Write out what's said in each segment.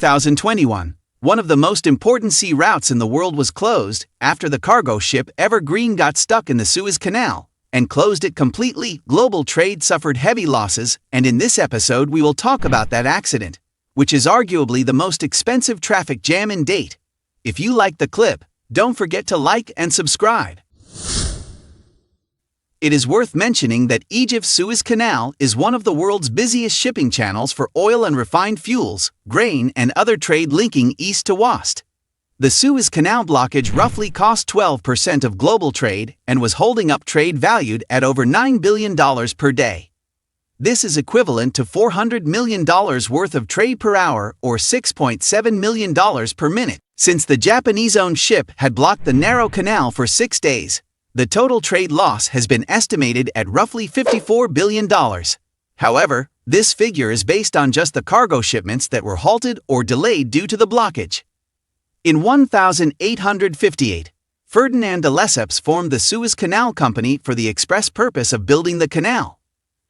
2021, one of the most important sea routes in the world was closed after the cargo ship Evergreen got stuck in the Suez Canal and closed it completely. Global trade suffered heavy losses, and in this episode we will talk about that accident, which is arguably the most expensive traffic jam in date. If you liked the clip, don't forget to like and subscribe. It is worth mentioning that Egypt's Suez Canal is one of the world's busiest shipping channels for oil and refined fuels, grain, and other trade linking east to west. The Suez Canal blockage roughly cost 12% of global trade and was holding up trade valued at over $9 billion per day. This is equivalent to $400 million worth of trade per hour or $6.7 million per minute. Since the Japanese-owned ship had blocked the narrow canal for 6 days, the total trade loss has been estimated at roughly $54 billion. However, this figure is based on just the cargo shipments that were halted or delayed due to the blockage. In 1858, Ferdinand de Lesseps formed the Suez Canal Company for the express purpose of building the canal.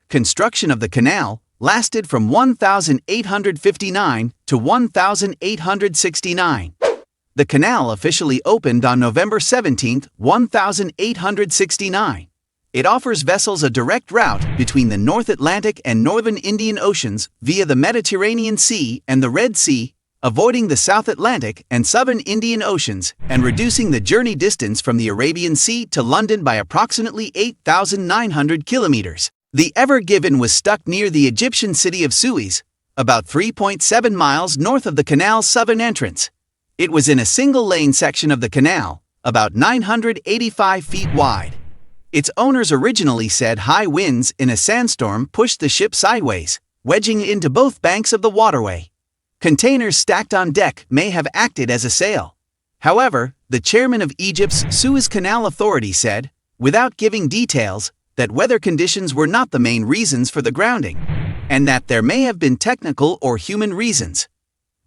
Construction of the canal lasted from 1859 to 1869. The canal officially opened on November 17, 1869. It offers vessels a direct route between the North Atlantic and Northern Indian Oceans via the Mediterranean Sea and the Red Sea, avoiding the South Atlantic and Southern Indian Oceans and reducing the journey distance from the Arabian Sea to London by approximately 8,900 kilometers. The Ever Given was stuck near the Egyptian city of Suez, about 3.7 miles north of the canal's southern entrance. It was in a single-lane section of the canal, about 985 feet wide. Its owners originally said high winds in a sandstorm pushed the ship sideways, wedging it into both banks of the waterway. Containers stacked on deck may have acted as a sail. However, the chairman of Egypt's Suez Canal Authority said, without giving details, that weather conditions were not the main reasons for the grounding, and that there may have been technical or human reasons.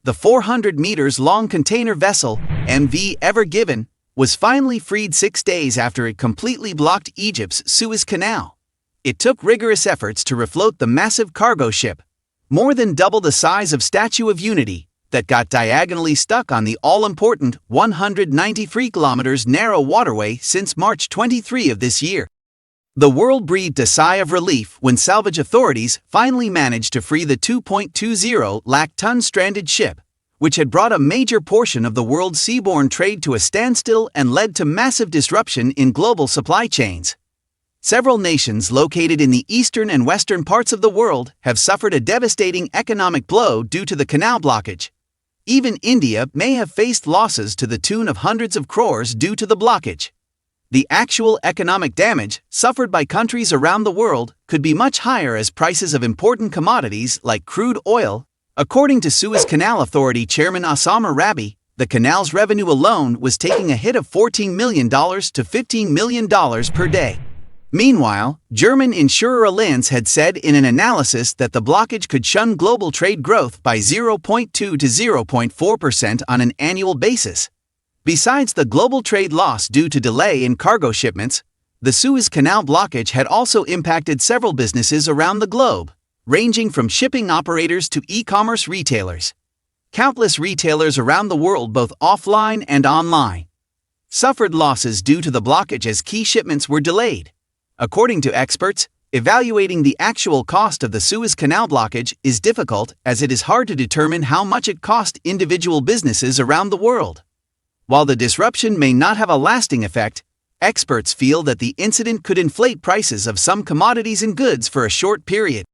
The 400 meters long container vessel, MV Ever Given, was finally freed 6 days after it completely blocked Egypt's Suez Canal. It took rigorous efforts to refloat the massive cargo ship, more than double the size of Statue of Unity, that got diagonally stuck on the all-important 193 kilometers narrow waterway since March 23 of this year. The world breathed a sigh of relief when salvage authorities finally managed to free the 2.20 lakh ton stranded ship, which had brought a major portion of the world's seaborne trade to a standstill and led to massive disruption in global supply chains. Several nations located in the eastern and western parts of the world have suffered a devastating economic blow due to the canal blockage. Even India may have faced losses to the tune of hundreds of crores due to the blockage. The actual economic damage suffered by countries around the world could be much higher as prices of important commodities like crude oil. According to Suez Canal Authority Chairman Osama Rabi, the canal's revenue alone was taking a hit of $14 million to $15 million per day. Meanwhile, German insurer Allianz had said in an analysis that the blockage could shun global trade growth by 0.2 to 0.4% on an annual basis. Besides the global trade loss due to delay in cargo shipments, the Suez Canal blockage had also impacted several businesses around the globe, ranging from shipping operators to e-commerce retailers. Countless retailers around the world, both offline and online, suffered losses due to the blockage as key shipments were delayed. According to experts, evaluating the actual cost of the Suez Canal blockage is difficult as it is hard to determine how much it cost individual businesses around the world. While the disruption may not have a lasting effect, experts feel that the incident could inflate prices of some commodities and goods for a short period.